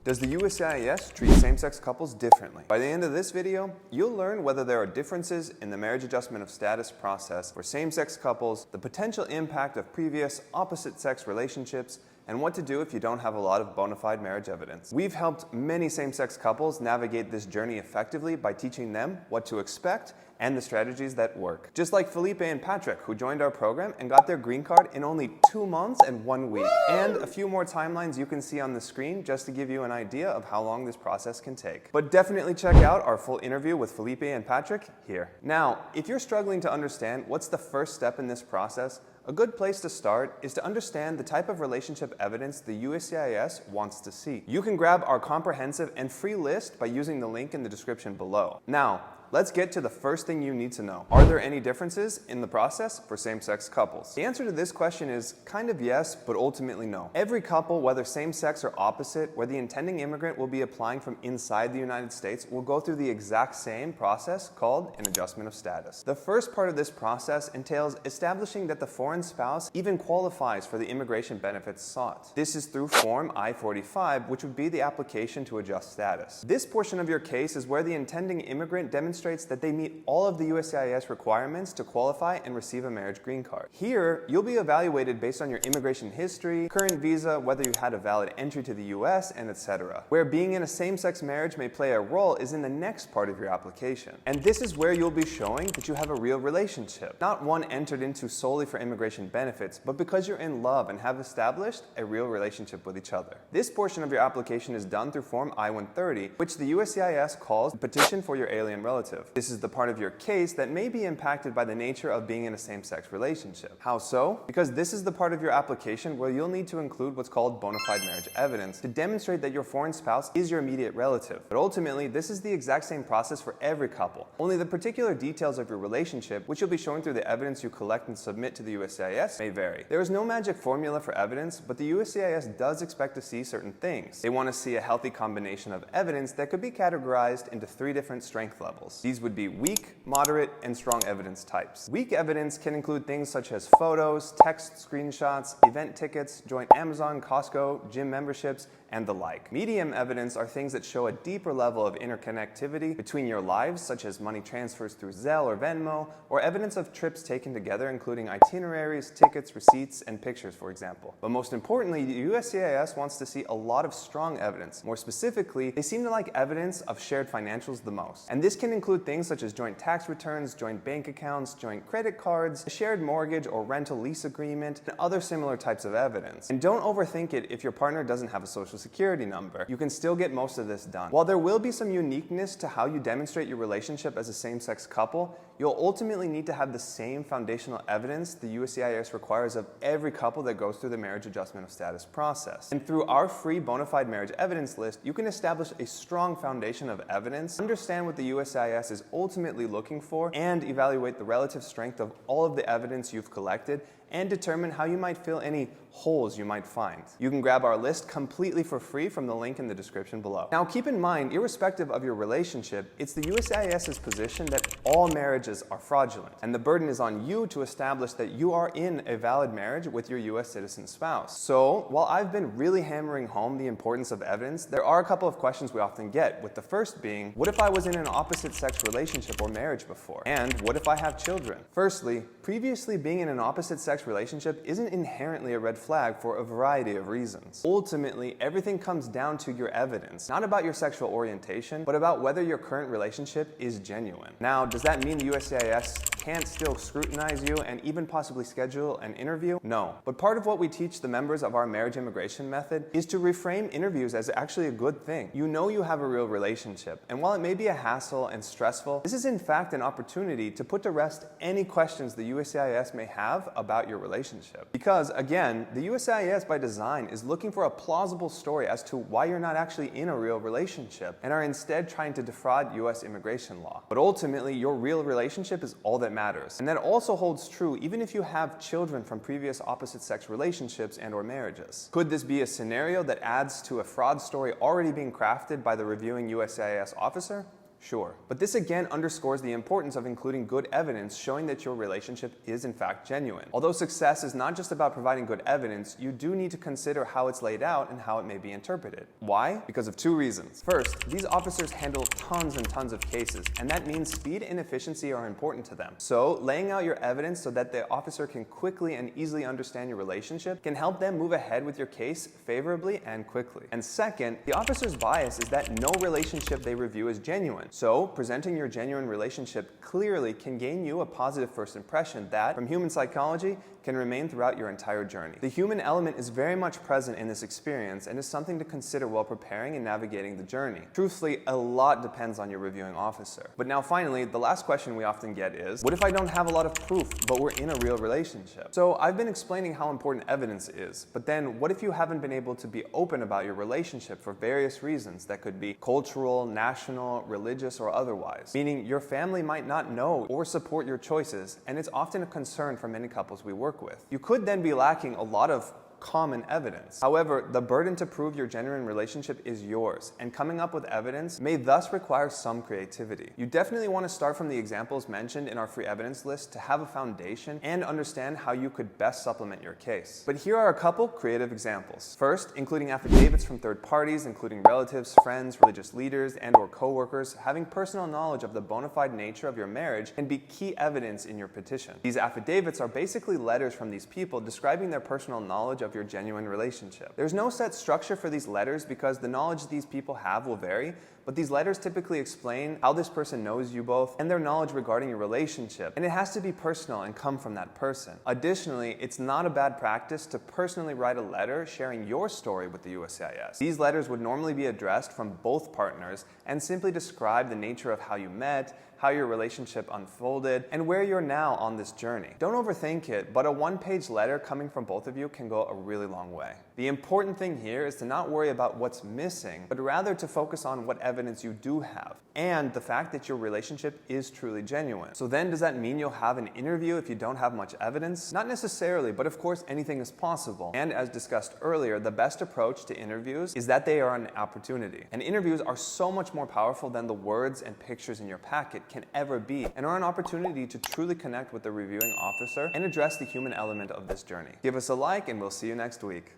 Does the USCIS treat same-sex couples differently? By the end of this video, you'll learn whether there are differences in the marriage adjustment of status process for same-sex couples, the potential impact of previous opposite-sex relationships, and what to do if you don't have a lot of bona fide marriage evidence. We've helped many same-sex couples navigate this journey effectively by teaching them what to expect and the strategies that work. Just like Felipe and Patrick, who joined our program and got their green card in only 2 months and 1 week. And a few more timelines you can see on the screen just to give you an idea of how long this process can take. But definitely check out our full interview with Felipe and Patrick here. Now, if you're struggling to understand what's the first step in this process, a good place to start is to understand the type of relationship evidence the USCIS wants to see. You can grab our comprehensive and free list by using the link in the description below. Now, let's get to the first thing you need to know. Are there any differences in the process for same-sex couples? The answer to this question is kind of yes, but ultimately no. Every couple, whether same-sex or opposite, where the intending immigrant will be applying from inside the United States, will go through the exact same process called an adjustment of status. The first part of this process entails establishing that the foreign spouse even qualifies for the immigration benefits sought. This is through Form I-45, which would be the application to adjust status. This portion of your case is where the intending immigrant demonstrates that they meet all of the USCIS requirements to qualify and receive a marriage green card. Here, you'll be evaluated based on your immigration history, current visa, whether you had a valid entry to the US, and etc. Where being in a same-sex marriage may play a role is in the next part of your application. And this is where you'll be showing that you have a real relationship, not one entered into solely for immigration benefits, but because you're in love and have established a real relationship with each other. This portion of your application is done through Form I-130, which the USCIS calls the petition for your alien relative. This is the part of your case that may be impacted by the nature of being in a same-sex relationship. How so? Because this is the part of your application where you'll need to include what's called bona fide marriage evidence to demonstrate that your foreign spouse is your immediate relative. But ultimately, this is the exact same process for every couple. Only the particular details of your relationship, which you'll be showing through the evidence you collect and submit to the USCIS, may vary. There is no magic formula for evidence, but the USCIS does expect to see certain things. They want to see a healthy combination of evidence that could be categorized into 3 different strength levels. These would be weak, moderate, and strong evidence types. Weak evidence can include things such as photos, text screenshots, event tickets, joint Amazon, Costco, gym memberships, and the like. Medium evidence are things that show a deeper level of interconnectivity between your lives, such as money transfers through Zelle or Venmo, or evidence of trips taken together, including itineraries, tickets, receipts, and pictures, for example. But most importantly, the USCIS wants to see a lot of strong evidence. More specifically, they seem to like evidence of shared financials the most. And this can include things such as joint tax returns, joint bank accounts, joint credit cards, a shared mortgage or rental lease agreement, and other similar types of evidence. And don't overthink it if your partner doesn't have a social security number. You can still get most of this done. While there will be some uniqueness to how you demonstrate your relationship as a same-sex couple, you'll ultimately need to have the same foundational evidence the USCIS requires of every couple that goes through the marriage adjustment of status process. And through our free bona fide marriage evidence list, you can establish a strong foundation of evidence, understand what the USCIS is ultimately looking for, and evaluate the relative strength of all of the evidence you've collected, and determine how you might fill any holes you might find. You can grab our list completely for free from the link in the description below. Now keep in mind, irrespective of your relationship, it's the USCIS's position that all marriages are fraudulent, and the burden is on you to establish that you are in a valid marriage with your US citizen spouse. So, while I've been really hammering home the importance of evidence, there are a couple of questions we often get, with the first being, what if I was in an opposite sex relationship or marriage before? And what if I have children? Firstly, previously being in an opposite sex relationship isn't inherently a red flag for a variety of reasons. Ultimately, everything comes down to your evidence, not about your sexual orientation, but about whether your current relationship is genuine. Now, does that mean the USCIS can't still scrutinize you and even possibly schedule an interview? No. But part of what we teach the members of our marriage immigration method is to reframe interviews as actually a good thing. You know you have a real relationship, and while it may be a hassle and stressful, this is in fact an opportunity to put to rest any questions the USCIS may have about your relationship. Because again, the USCIS by design is looking for a plausible story as to why you're not actually in a real relationship and are instead trying to defraud US immigration law. But ultimately, your real relationship is all that matters. And that also holds true even if you have children from previous opposite-sex relationships and/or marriages. Could this be a scenario that adds to a fraud story already being crafted by the reviewing USCIS officer? Sure. But this again underscores the importance of including good evidence showing that your relationship is in fact genuine. Although success is not just about providing good evidence, you do need to consider how it's laid out and how it may be interpreted. Why? Because of two reasons. First, these officers handle tons and tons of cases, and that means speed and efficiency are important to them. So, laying out your evidence so that the officer can quickly and easily understand your relationship can help them move ahead with your case favorably and quickly. And second, the officer's bias is that no relationship they review is genuine. So, presenting your genuine relationship clearly can gain you a positive first impression that, from human psychology, can remain throughout your entire journey. The human element is very much present in this experience and is something to consider while preparing and navigating the journey. Truthfully, a lot depends on your reviewing officer. But now finally, the last question we often get is, what if I don't have a lot of proof, but we're in a real relationship? So I've been explaining how important evidence is, but then what if you haven't been able to be open about your relationship for various reasons that could be cultural, national, religious, or otherwise? Meaning your family might not know or support your choices, and it's often a concern for many couples we work with. You could then be lacking a lot of common evidence. However, the burden to prove your genuine relationship is yours, and coming up with evidence may thus require some creativity. You definitely want to start from the examples mentioned in our free evidence list to have a foundation and understand how you could best supplement your case. But here are a couple creative examples. First, including affidavits from third parties, including relatives, friends, religious leaders, and/or co-workers, having personal knowledge of the bona fide nature of your marriage can be key evidence in your petition. These affidavits are basically letters from these people describing their personal knowledge of your genuine relationship. There's no set structure for these letters because the knowledge these people have will vary, but these letters typically explain how this person knows you both and their knowledge regarding your relationship, and it has to be personal and come from that person. Additionally, it's not a bad practice to personally write a letter sharing your story with the USCIS. These letters would normally be addressed from both partners and simply describe the nature of how you met, how your relationship unfolded, and where you're now on this journey. Don't overthink it, but a one-page letter coming from both of you can go a really long way. The important thing here is to not worry about what's missing, but rather to focus on what evidence you do have, and the fact that your relationship is truly genuine. So then does that mean you'll have an interview if you don't have much evidence? Not necessarily, but of course anything is possible. And as discussed earlier, the best approach to interviews is that they are an opportunity. And interviews are so much more powerful than the words and pictures in your packet can ever be, and are an opportunity to truly connect with the reviewing officer and address the human element of this journey. Give us a like and we'll see you next week.